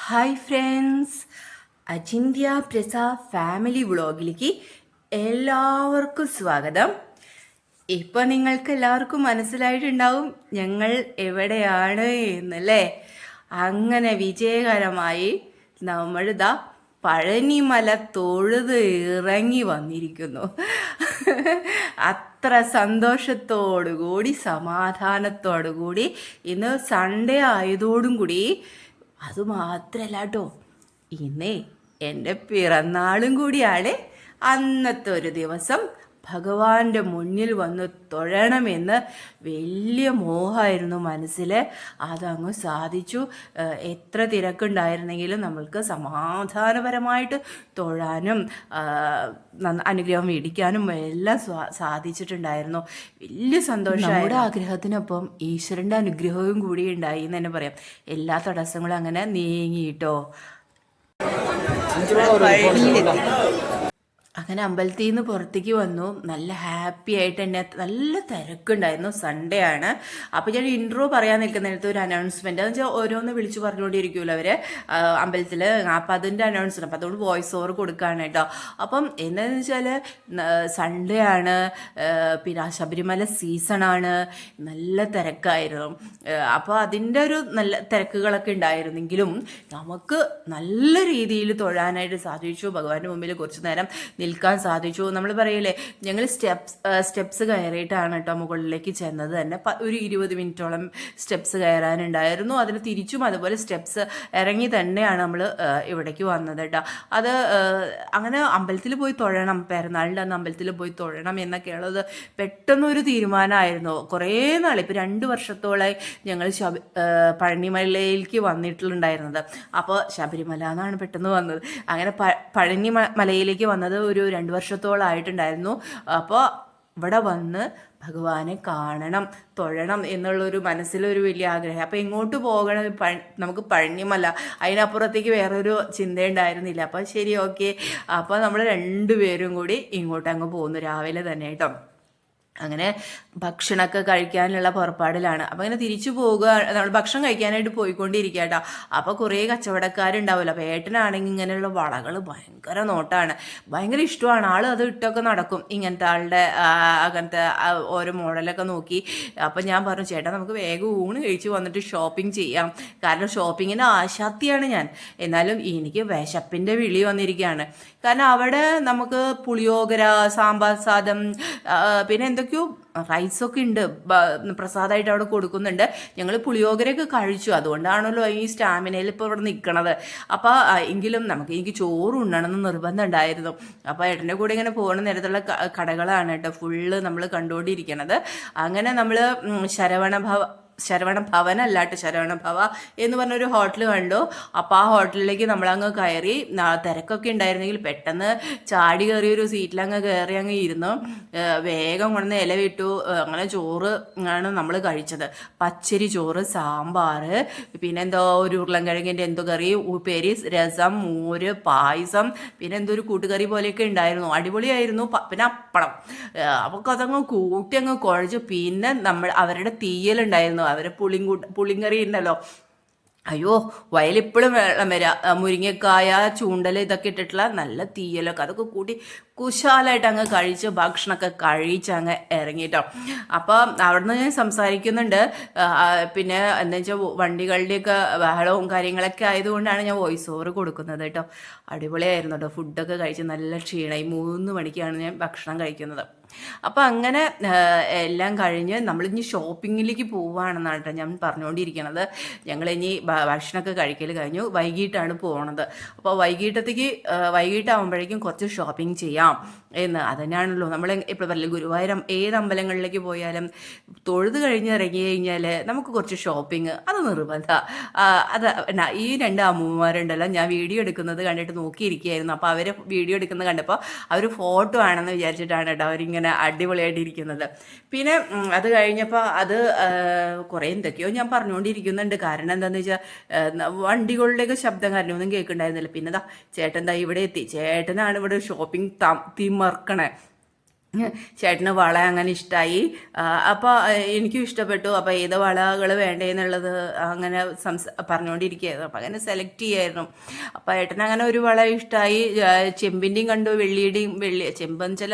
Hi friends, അജിന്ത്യ പ്രസ family വ്ളോഗിലേക്ക് എല്ലാവർക്കും സ്വാഗതം. ഇപ്പം നിങ്ങൾക്ക് എല്ലാവർക്കും മനസ്സിലായിട്ടുണ്ടാവും ഞങ്ങൾ എവിടെയാണ് എന്നല്ലേ. അങ്ങനെ വിജയകരമായി നമ്മളിതാ പഴനിമല തൊഴുത് ഇറങ്ങി വന്നിരിക്കുന്നു. അത്ര സന്തോഷത്തോടുകൂടി സമാധാനത്തോടുകൂടി ഇന്ന് സൺഡേ ആയതോടും കൂടി അതുമാത്രല്ല കേട്ടോ, ഇന്നേ എൻ്റെ പിറന്നാളും കൂടിയാണ്. അന്നത്തെ ഒരു ദിവസം ഭഗവാന്റെ മുന്നിൽ വന്ന് തൊഴണമെന്ന് വലിയ മോഹമായിരുന്നു മനസ്സിൽ. അതങ്ങ് സാധിച്ചു. എത്ര തിരക്കുണ്ടായിരുന്നെങ്കിലും നമ്മൾക്ക് സമാധാനപരമായിട്ട് തൊഴാനും അനുഗ്രഹം മേടിക്കാനും എല്ലാം സാധിച്ചിട്ടുണ്ടായിരുന്നു. വലിയ സന്തോഷം. നമ്മുടെ ആഗ്രഹത്തിനൊപ്പം ഈശ്വരൻ്റെ അനുഗ്രഹവും കൂടി ഉണ്ടായി എന്ന് തന്നെ പറയാം. എല്ലാ തടസ്സങ്ങളും അങ്ങനെ നീങ്ങിയിട്ടോ. അങ്ങനെ അമ്പലത്തിൽ നിന്ന് പുറത്തേക്ക് വന്നു. നല്ല ഹാപ്പി ആയിട്ട് തന്നെ, നല്ല തിരക്കുണ്ടായിരുന്നു. സൺഡേ ആണ്. അപ്പോൾ ഞാൻ ഇൻട്രോ പറയാൻ നിൽക്കുന്നിടത്ത് ഒരു അനൗൺസ്മെൻറ്റ് എന്ന് വെച്ചാൽ ഓരോന്ന് വിളിച്ചു പറഞ്ഞുകൊണ്ടിരിക്കുമല്ലോ അവർ അമ്പലത്തിൽ. അപ്പം അതിൻ്റെ അനൗൺസ്മെൻറ്റ്, അപ്പം അതുകൊണ്ട് വോയിസ് ഓവർ കൊടുക്കുകയാണ് കേട്ടോ. അപ്പം എന്താണെന്ന് വെച്ചാൽ സൺഡേ ആണ്, പിന്നെ ശബരിമല സീസണാണ്, നല്ല തിരക്കായിരുന്നു. അപ്പോൾ അതിൻ്റെ ഒരു നല്ല തിരക്കുകളൊക്കെ ഉണ്ടായിരുന്നെങ്കിലും നമുക്ക് നല്ല രീതിയിൽ തൊഴാനായിട്ട് സാധിച്ചു. ഭഗവാന്റെ മുമ്പിൽ കുറച്ച് നേരം നിൽക്കാൻ സാധിച്ചു. നമ്മൾ പറയില്ലേ, ഞങ്ങൾ സ്റ്റെപ്സ് കയറിയിട്ടാണ് കേട്ടോ മുകളിലേക്ക് ചെന്നത് തന്നെ. ഒരു 20 മിനിറ്റോളം സ്റ്റെപ്സ് കയറാനുണ്ടായിരുന്നു. അതിന് തിരിച്ചും അതുപോലെ സ്റ്റെപ്സ് ഇറങ്ങി തന്നെയാണ് നമ്മൾ ഇവിടേക്ക് വന്നത് കേട്ടോ. അത് അങ്ങനെ അമ്പലത്തിൽ പോയി തൊഴണം, പെരുന്നാളിൻ്റെ അന്ന് അമ്പലത്തിൽ പോയി തൊഴണം എന്നൊക്കെയുള്ളത് പെട്ടെന്നൊരു തീരുമാനമായിരുന്നു. കുറേ നാൾ, ഇപ്പോൾ 2 വർഷത്തോളമായി ഞങ്ങൾ പഴനിമലയിലേക്ക് വന്നിട്ടുണ്ടായിരുന്നത്. അപ്പോൾ ശബരിമല എന്നാണ് പെട്ടെന്ന് വന്നത്. അങ്ങനെ പഴനി മലയിലേക്ക് വന്നത് ഒരു 2 വർഷത്തോളമായിട്ടുണ്ടായിരുന്നു. അപ്പോൾ ഇവിടെ വന്ന് ഭഗവാനെ കാണണം, തൊഴണം എന്നുള്ളൊരു മനസ്സിലൊരു വലിയ ആഗ്രഹം. അപ്പോൾ എങ്ങോട്ട് പോകണം, നമുക്ക് പഴനിമല, അതിനപ്പുറത്തേക്ക് വേറൊരു ചിന്തയുണ്ടായിരുന്നില്ല. അപ്പോൾ ശരി, ഓക്കെ. അപ്പോൾ നമ്മൾ 2 പേരും കൂടി ഇങ്ങോട്ട് അങ്ങ് പോകുന്നു രാവിലെ തന്നെ കേട്ടോ. അങ്ങനെ ഭക്ഷണമൊക്കെ കഴിക്കാനുള്ള പുറപ്പാടിലാണ്. അപ്പോൾ അങ്ങനെ തിരിച്ചു പോവുക, നമ്മൾ ഭക്ഷണം കഴിക്കാനായിട്ട് പോയിക്കൊണ്ടിരിക്കുക കേട്ടോ. അപ്പോൾ കുറേ കച്ചവടക്കാരുണ്ടാവില്ല. അപ്പോൾ ഏട്ടനാണെങ്കിൽ ഇങ്ങനെയുള്ള വളകൾ ഭയങ്കര നോട്ടാണ്, ഭയങ്കര ഇഷ്ടമാണ്. ആൾ അത് ഇട്ടൊക്കെ നടക്കും, ഇങ്ങനത്തെ ആളുടെ അങ്ങനത്തെ ഓരോ മോഡലൊക്കെ നോക്കി. അപ്പോൾ ഞാൻ പറഞ്ഞു, ചേട്ടാ നമുക്ക് വേഗം ഊണ് കഴിച്ച് വന്നിട്ട് ഷോപ്പിംഗ് ചെയ്യാം. കാരണം ഷോപ്പിങ്ങിൻ്റെ ആശാത്തിയാണ് ഞാൻ. എന്നാലും എനിക്ക് വിശപ്പിൻ്റെ വിളി വന്നിരിക്കുകയാണ്. കാരണം അവിടെ നമുക്ക് പുളിയോഗര, സാമ്പാർ സാദം, പിന്നെ എന്തൊക്കെയോ റൈസൊക്കെ ഉണ്ട്, പ്രസാദമായിട്ട് അവിടെ കൊടുക്കുന്നുണ്ട്. ഞങ്ങൾ പുളിയോഗരയൊക്കെ കഴിച്ചു. അതുകൊണ്ടാണല്ലോ ഈ സ്റ്റാമിനയിൽ ഇപ്പോൾ ഇവിടെ നിൽക്കണത്. അപ്പോൾ എങ്കിലും എനിക്ക് ചോറ് ഉണ്ണണമെന്ന് നിർബന്ധം ഉണ്ടായിരുന്നു. അപ്പോൾ ഏട്ടൻ്റെ കൂടെ ഇങ്ങനെ പോകുന്ന നേരത്തുള്ള കടകളാണ് കേട്ടോ ഫുള്ള് നമ്മൾ കണ്ടുകൊണ്ടിരിക്കണത്. അങ്ങനെ നമ്മൾ ശരവണ ഭവനല്ലാട്ട് ശരവണ ഭവ എന്ന് പറഞ്ഞൊരു ഹോട്ടൽ കണ്ടു. അപ്പോൾ ആ ഹോട്ടലിലേക്ക് നമ്മളങ്ങ് കയറി. തിരക്കൊക്കെ ഉണ്ടായിരുന്നെങ്കിൽ പെട്ടെന്ന് ചാടി കയറിയൊരു സീറ്റിലങ്ങ് കയറി അങ്ങ് ഇരുന്നു. വേഗം കൊണ്ടുവന്ന് ഇല വിട്ടു. അങ്ങനെ ചോറ് ആണ് നമ്മൾ കഴിച്ചത്. പച്ചരി ചോറ്, സാമ്പാർ, പിന്നെ എന്തോ ഒരു ഉരുളൻകിഴങ്ങിൻ്റെ എന്തോ കറി, ഉപ്പേരി, രസം, മോര്, പായസം, പിന്നെ എന്തോ ഒരു കൂട്ടുകറി പോലെയൊക്കെ ഉണ്ടായിരുന്നു. അടിപൊളിയായിരുന്നു. പിന്നെ അപ്പളം. അപ്പോൾ അതങ്ങ് കൂട്ടി അങ്ങ് കുഴച്ചു. പിന്നെ അവരുടെ തീയലുണ്ടായിരുന്നു, അവരെ പുളിങ്കറി ഉണ്ടല്ലോ. അയ്യോ, വയലിപ്പോഴും വെള്ളം വരിക. മുരിങ്ങക്കായ, ചൂണ്ടൽ, ഇതൊക്കെ ഇട്ടിട്ടുള്ള നല്ല തീയലൊക്കെ, അതൊക്കെ കൂട്ടി കുശാലായിട്ട് അങ്ങ് കഴിച്ച് ഭക്ഷണമൊക്കെ കഴിച്ച് അങ്ങ് ഇറങ്ങിയിട്ടോ. അപ്പോൾ അവിടുന്ന് ഞാൻ സംസാരിക്കുന്നുണ്ട്. പിന്നെ എന്താ വെച്ചാൽ വണ്ടികളുടെയൊക്കെ ബഹളവും കാര്യങ്ങളൊക്കെ ആയതുകൊണ്ടാണ് ഞാൻ വോയിസ് ഓവർ കൊടുക്കുന്നത് കേട്ടോ. അടിപൊളിയായിരുന്നു കേട്ടോ. ഫുഡൊക്കെ കഴിച്ച് നല്ല ക്ഷീണമായി. 3 മണിക്കാണ് ഞാൻ ഭക്ഷണം കഴിക്കുന്നത്. അപ്പോൾ അങ്ങനെ എല്ലാം കഴിഞ്ഞ് നമ്മളിനി ഷോപ്പിങ്ങിലേക്ക് പോവുകയാണെന്നാണ് കേട്ടോ ഞാൻ പറഞ്ഞുകൊണ്ടിരിക്കുന്നത്. ഞങ്ങളിനി ഭക്ഷണമൊക്കെ കഴിക്കൽ കഴിഞ്ഞു, വൈകിട്ടാണ് പോകണത്. അപ്പോൾ വൈകിട്ടാകുമ്പോഴേക്കും കുറച്ച് ഷോപ്പിംഗ് ചെയ്യാം എന്ന്. അതന്നെയാണല്ലോ നമ്മൾ ഇപ്പോൾ പറയില്ല, ഗുരുവായൂരം ഏത് അമ്പലങ്ങളിലേക്ക് പോയാലും തൊഴുത് കഴിഞ്ഞ് ഇറങ്ങി കഴിഞ്ഞാൽ നമുക്ക് കുറച്ച് ഷോപ്പിംഗ് അത് നിർബന്ധമാണ്. അത് ഈ 2 അമ്മൂമ്മമാരുണ്ടല്ലോ, ഞാൻ വീഡിയോ എടുക്കുന്നത് കണ്ടിട്ട് നോക്കിയിരിക്കുകയായിരുന്നു. അപ്പോൾ അവർ വീഡിയോ എടുക്കുന്നത് കണ്ടപ്പോൾ അവർ ഫോട്ടോ ആണെന്ന് വിചാരിച്ചിട്ടാണ് കേട്ടോ അവരിങ്ങനെ അടിപൊളിയായിട്ടിരിക്കുന്നത്. പിന്നെ അത് കഴിഞ്ഞപ്പോൾ അത് കുറേ എന്തൊക്കെയോ ഞാൻ പറഞ്ഞുകൊണ്ടിരിക്കുന്നുണ്ട്. കാരണം എന്താണെന്ന് വെച്ചാൽ വണ്ടികളുടെയൊക്കെ ശബ്ദം കാരണം ഒന്നും കേൾക്കുന്നുണ്ടായിരുന്നില്ല. പിന്നെ ചേട്ടൻ ഇവിടെ എത്തി. ചേട്ടനാണ് ഇവിടെ ഷോപ്പിംഗ് തിമർക്കണേ. ചേട്ടന് വള അങ്ങനെ ഇഷ്ടമായി. അപ്പോൾ എനിക്കും ഇഷ്ടപ്പെട്ടു. അപ്പോൾ ഏത് വളകൾ വേണ്ടതെന്നുള്ളത് അങ്ങനെ പറഞ്ഞുകൊണ്ടിരിക്കുകയായിരുന്നു. അപ്പോൾ അങ്ങനെ സെലക്ട് ചെയ്യായിരുന്നു. അപ്പോൾ ഏട്ടന് അങ്ങനെ ഒരു വള ഇഷ്ടമായി. ചെമ്പിൻ്റെയും കണ്ടു, വെള്ളിയുടെയും. ചെമ്പെന്ന് വെച്ചാൽ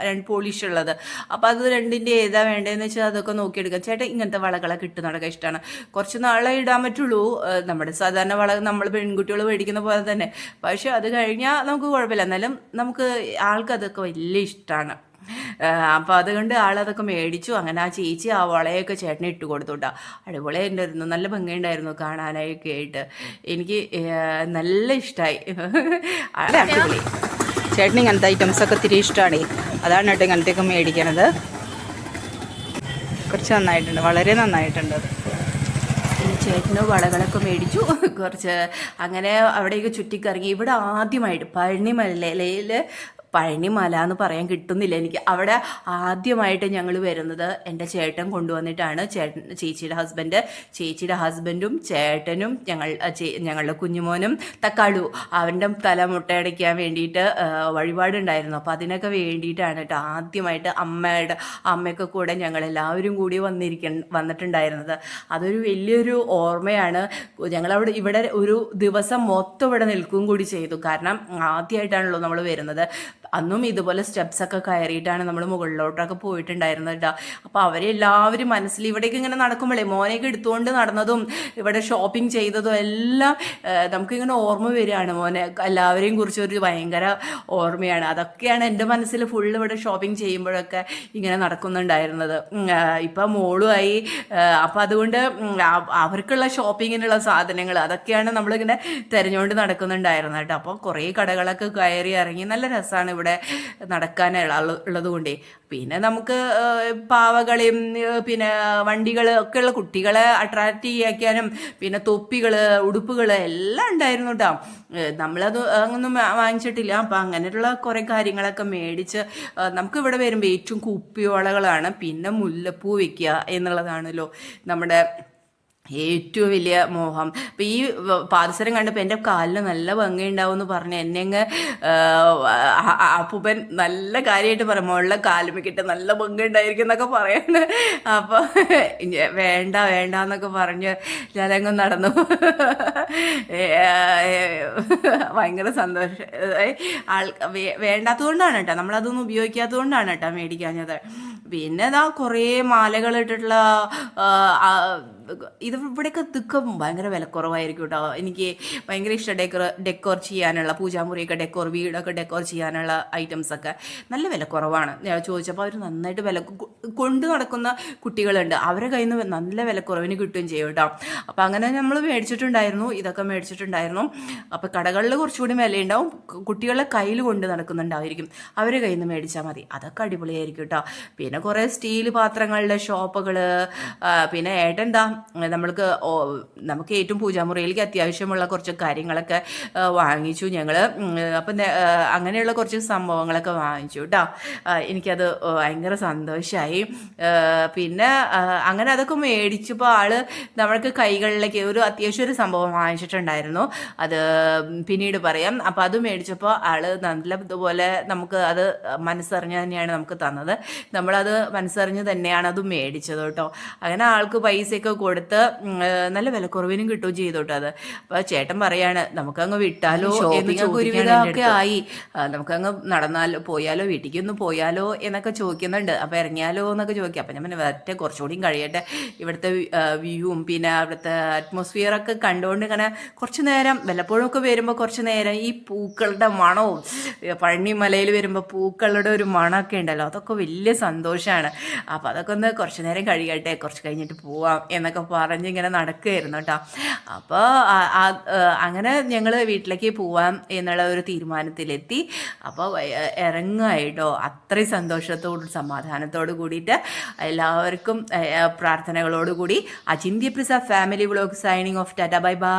രണ്ട് പോളിഷ് ഉള്ളത്. അപ്പോൾ അത് രണ്ടിൻ്റെ ഏതാ വേണ്ടതെന്ന് വെച്ചാൽ അതൊക്കെ നോക്കിയെടുക്കാം. ചേട്ടൻ ഇങ്ങനത്തെ വളകളൊക്കെ ഇട്ട് നടക്കാൻ ഇഷ്ടമാണ്. കുറച്ച് നാളെ ഇടാൻ പറ്റുള്ളൂ. നമ്മുടെ സാധാരണ വള നമ്മൾ പെൺകുട്ടികൾ മേടിക്കുന്ന പോലെ തന്നെ. പക്ഷെ അത് കഴിഞ്ഞാൽ നമുക്ക് കുഴപ്പമില്ല. എന്നാലും നമുക്ക് ആൾക്കതൊക്കെ വലിയ ഇഷ്ടമാണ്. അപ്പോൾ അതുകൊണ്ട് ആളതൊക്കെ മേടിച്ചു. അങ്ങനെ ആ ചേച്ചി ആ വളയൊക്കെ ചേട്ടനെ ഇട്ട് കൊടുത്തു കേട്ടോ. അടിപൊളിയായിട്ടുണ്ടായിരുന്നു, നല്ല ഭംഗിയുണ്ടായിരുന്നു കാണാനൊക്കെ ആയിട്ട്. എനിക്ക് നല്ല ഇഷ്ടമായി. അടിപൊളി. ചേട്ടന് ഇങ്ങനത്തെ ഐറ്റംസൊക്കെ ഒത്തിരി ഇഷ്ടമാണ്. അതാണ് കേട്ടോ ഇങ്ങനത്തെയൊക്കെ മേടിക്കണത്. കുറച്ച് നന്നായിട്ടുണ്ട്, വളരെ നന്നായിട്ടുണ്ട്. പിന്നെ ചേട്ടന് വളകളൊക്കെ മേടിച്ചു കുറച്ച്. അങ്ങനെ അവിടെയൊക്കെ ചുറ്റിക്കറങ്ങി. ഇവിടെ ആദ്യമായിട്ട് പഴനിമല എന്ന് പറയാൻ കിട്ടുന്നില്ല എനിക്ക്. അവിടെ ആദ്യമായിട്ട് ഞങ്ങൾ വരുന്നത് എൻ്റെ ചേട്ടൻ കൊണ്ടുവന്നിട്ടാണ്. ചേച്ചിയുടെ ഹസ്ബൻഡും ചേട്ടനും ഞങ്ങളുടെ കുഞ്ഞുമോനും തക്കാളു അവൻ്റെ തല മുട്ടയടയ്ക്കാൻ വേണ്ടിയിട്ട് വഴിപാടുണ്ടായിരുന്നു. അപ്പോൾ അതിനൊക്കെ വേണ്ടിയിട്ടാണ് കേട്ടോ ആദ്യമായിട്ട് അമ്മയൊക്കെ കൂടെ ഞങ്ങളെല്ലാവരും കൂടി വന്നിട്ടുണ്ടായിരുന്നത്. അതൊരു വലിയൊരു ഓർമ്മയാണ്. ഇവിടെ ഒരു ദിവസം മൊത്തം ഇവിടെ നിൽക്കുകയും കൂടി ചെയ്തു. കാരണം ആദ്യമായിട്ടാണല്ലോ നമ്മൾ വരുന്നത്. അന്നും ഇതുപോലെ സ്റ്റെപ്സൊക്കെ കയറിയിട്ടാണ് നമ്മൾ മുകളിലോട്ടൊക്കെ പോയിട്ടുണ്ടായിരുന്നത് കേട്ടോ. അപ്പോൾ അവരെല്ലാവരും മനസ്സിൽ ഇവിടേക്ക് ഇങ്ങനെ നടക്കുമ്പോഴേ മോനെയൊക്കെ എടുത്തുകൊണ്ട് നടന്നതും ഇവിടെ ഷോപ്പിംഗ് ചെയ്തതും എല്ലാം നമുക്കിങ്ങനെ ഓർമ്മ വരികയാണ്. മോനെ എല്ലാവരെയും കുറിച്ച് ഒരു ഭയങ്കര ഓർമ്മയാണ്. അതൊക്കെയാണ് എൻ്റെ മനസ്സിൽ ഫുള്ള് ഇവിടെ ഷോപ്പിംഗ് ചെയ്യുമ്പോഴൊക്കെ ഇങ്ങനെ നടക്കുന്നുണ്ടായിരുന്നത്. ഇപ്പം മോളുമായി. അപ്പം അതുകൊണ്ട് അവർക്കുള്ള ഷോപ്പിങ്ങിനുള്ള സാധനങ്ങൾ അതൊക്കെയാണ് നമ്മളിങ്ങനെ തിരഞ്ഞുകൊണ്ട് നടക്കുന്നുണ്ടായിരുന്നത് കേട്ടോ. അപ്പോൾ കുറേ കടകളൊക്കെ കയറി ഇറങ്ങി നല്ല രസമാണ് ഇവിടെ നടക്കാനുള്ളത് കൊണ്ടേ. പിന്നെ നമുക്ക് പാവകളെയും പിന്നെ വണ്ടികൾ ഒക്കെയുള്ള കുട്ടികളെ അട്രാക്റ്റ് ചെയ്യാനും പിന്നെ തൊപ്പികൾ, ഉടുപ്പുകൾ എല്ലാം ഉണ്ടായിരുന്നു കേട്ടോ. നമ്മളത് ഒന്നും വാങ്ങിച്ചിട്ടില്ല. അപ്പം അങ്ങനെയുള്ള കുറേ കാര്യങ്ങളൊക്കെ മേടിച്ച് നമുക്കിവിടെ വരുമ്പോൾ ഏറ്റവും കുപ്പിവളകളാണ്. പിന്നെ മുല്ലപ്പൂ വയ്ക്കുക എന്നുള്ളതാണല്ലോ നമ്മുടെ ഏറ്റവും വലിയ മോഹം. അപ്പം ഈ പാദസരം കണ്ടപ്പോൾ എൻ്റെ കാലിന് നല്ല ഭംഗിയുണ്ടാവും എന്ന് പറഞ്ഞ് എന്നെ അങ്ങ് അപ്പൂപ്പൻ നല്ല കാര്യമായിട്ട് പറയും, മുകളിലെ കാലുമിക്കിട്ട് നല്ല ഭംഗിയുണ്ടായിരിക്കും എന്നൊക്കെ പറയാണ്. അപ്പോൾ വേണ്ട എന്നൊക്കെ പറഞ്ഞ് ഞാനങ്ങ് നടന്നു. ഭയങ്കര സന്തോഷം. വേണ്ടാത്തത് കൊണ്ടാണ് കേട്ടോ, നമ്മളതൊന്നും ഉപയോഗിക്കാത്തത് കൊണ്ടാണ് കേട്ടോ മേടിക്കാഞ്ഞത്. പിന്നെ ഇതാ കുറേ മാലകൾ ഇട്ടിട്ടുള്ള ഇവിടെയൊക്കെ ഇതൊക്കെ ഭയങ്കര വിലക്കുറവായിരിക്കും കേട്ടോ. എനിക്ക് ഭയങ്കര ഇഷ്ടം ഡെക്കോർ ചെയ്യാനുള്ള, പൂജാമുറിയൊക്കെ വീടൊക്കെ ഡെക്കോർ ചെയ്യാനുള്ള ഐറ്റംസൊക്കെ നല്ല വിലക്കുറവാണ്. ഞാൻ ചോദിച്ചപ്പോൾ അവർ നന്നായിട്ട് കൊണ്ടു നടക്കുന്ന കുട്ടികളുണ്ട്. അവരെ കയ്യിൽ നിന്ന് നല്ല വിലക്കുറവിന് കിട്ടുകയും ചെയ്യും കേട്ടോ. അപ്പോൾ അങ്ങനെ നമ്മൾ ഇതൊക്കെ മേടിച്ചിട്ടുണ്ടായിരുന്നു. അപ്പോൾ കടകളിൽ കുറച്ചുകൂടി വിലയുണ്ടാവും, കുട്ടികളെ കയ്യിൽ കൊണ്ട് നടക്കുന്നുണ്ടായിരിക്കും, അവരെ കയ്യിൽ നിന്ന് മേടിച്ചാൽ മതി. അതൊക്കെ അടിപൊളിയായിരിക്കും കേട്ടോ. പിന്നെ കുറേ സ്റ്റീൽ പാത്രങ്ങളുടെ ഷോപ്പുകൾ. പിന്നെ ഏട്ടൻ നമുക്ക് ഏറ്റവും പൂജാമുറിയിലേക്ക് അത്യാവശ്യമുള്ള കുറച്ച് കാര്യങ്ങളൊക്കെ വാങ്ങിച്ചു ഞങ്ങൾ. അപ്പം അങ്ങനെയുള്ള കുറച്ച് സംഭവങ്ങളൊക്കെ വാങ്ങിച്ചു കേട്ടോ. എനിക്കത് ഭയങ്കര സന്തോഷമായി. പിന്നെ അങ്ങനെ അതൊക്കെ മേടിച്ചപ്പോൾ നമ്മൾക്ക് കൈകളിലേക്ക് അത്യാവശ്യം ഒരു സംഭവം വാങ്ങിച്ചിട്ടുണ്ടായിരുന്നു. അത് പിന്നീട് പറയാം. അപ്പോൾ അത് മേടിച്ചപ്പോൾ നല്ല ഇതുപോലെ നമുക്ക് അത് മനസ്സറിഞ്ഞ് തന്നെയാണ് നമുക്ക് തന്നത്. നമ്മളത് മനസ്സറിഞ്ഞ് തന്നെയാണ് അത് മേടിച്ചത് കേട്ടോ. അങ്ങനെ ആൾക്ക് പൈസയൊക്കെ കൊടുത്ത് നല്ല വിലക്കുറവിനും കിട്ടുകയും ചെയ്തു കേട്ടോ അത്. അപ്പോൾ ചേട്ടൻ പറയാണ് നമുക്കങ്ങ് വിട്ടാലോ ഒരുവിധമൊക്കെ ആയി, നമുക്കങ്ങ് പോയാലോ വീട്ടിലേക്ക് ഒന്ന് പോയാലോ എന്നൊക്കെ ചോദിക്കുന്നുണ്ട്. അപ്പോൾ ഇറങ്ങിയാലോ എന്നൊക്കെ ചോദിക്കാം. അപ്പം ഞാൻ പിന്നെ കുറച്ചുകൂടി കഴിയട്ടെ, ഇവിടുത്തെ വ്യൂവും പിന്നെ അവിടുത്തെ അറ്റ്മോസ്ഫിയറൊക്കെ കണ്ടുകൊണ്ട് ഇങ്ങനെ കുറച്ച് നേരം വല്ലപ്പോഴും ഒക്കെ വരുമ്പോൾ കുറച്ച് നേരം ഈ പൂക്കളുടെ മണവും പഴനിമലയിൽ വരുമ്പോൾ പൂക്കളുടെ ഒരു മണമൊക്കെ ഉണ്ടല്ലോ, അതൊക്കെ വലിയ സന്തോഷമാണ്. അപ്പോൾ അതൊക്കെ ഒന്ന് കുറച്ച് നേരം കഴിയട്ടെ, കുറച്ച് കഴിഞ്ഞിട്ട് പോവാം എന്നൊക്കെ പറഞ്ഞ് ഇങ്ങനെ നടക്കുകയായിരുന്നു കേട്ടോ. അപ്പോൾ അങ്ങനെ ഞങ്ങൾ വീട്ടിലേക്ക് പോവാം എന്നുള്ള ഒരു തീരുമാനത്തിലെത്തി. അപ്പോൾ ഇറങ്ങുകയായിട്ടോ. അത്രയും സന്തോഷത്തോടും സമാധാനത്തോടു കൂടിയിട്ട് എല്ലാവർക്കും പ്രാർത്ഥനകളോടുകൂടി Achintya Prasad family vlog signing off. Tata, bye by.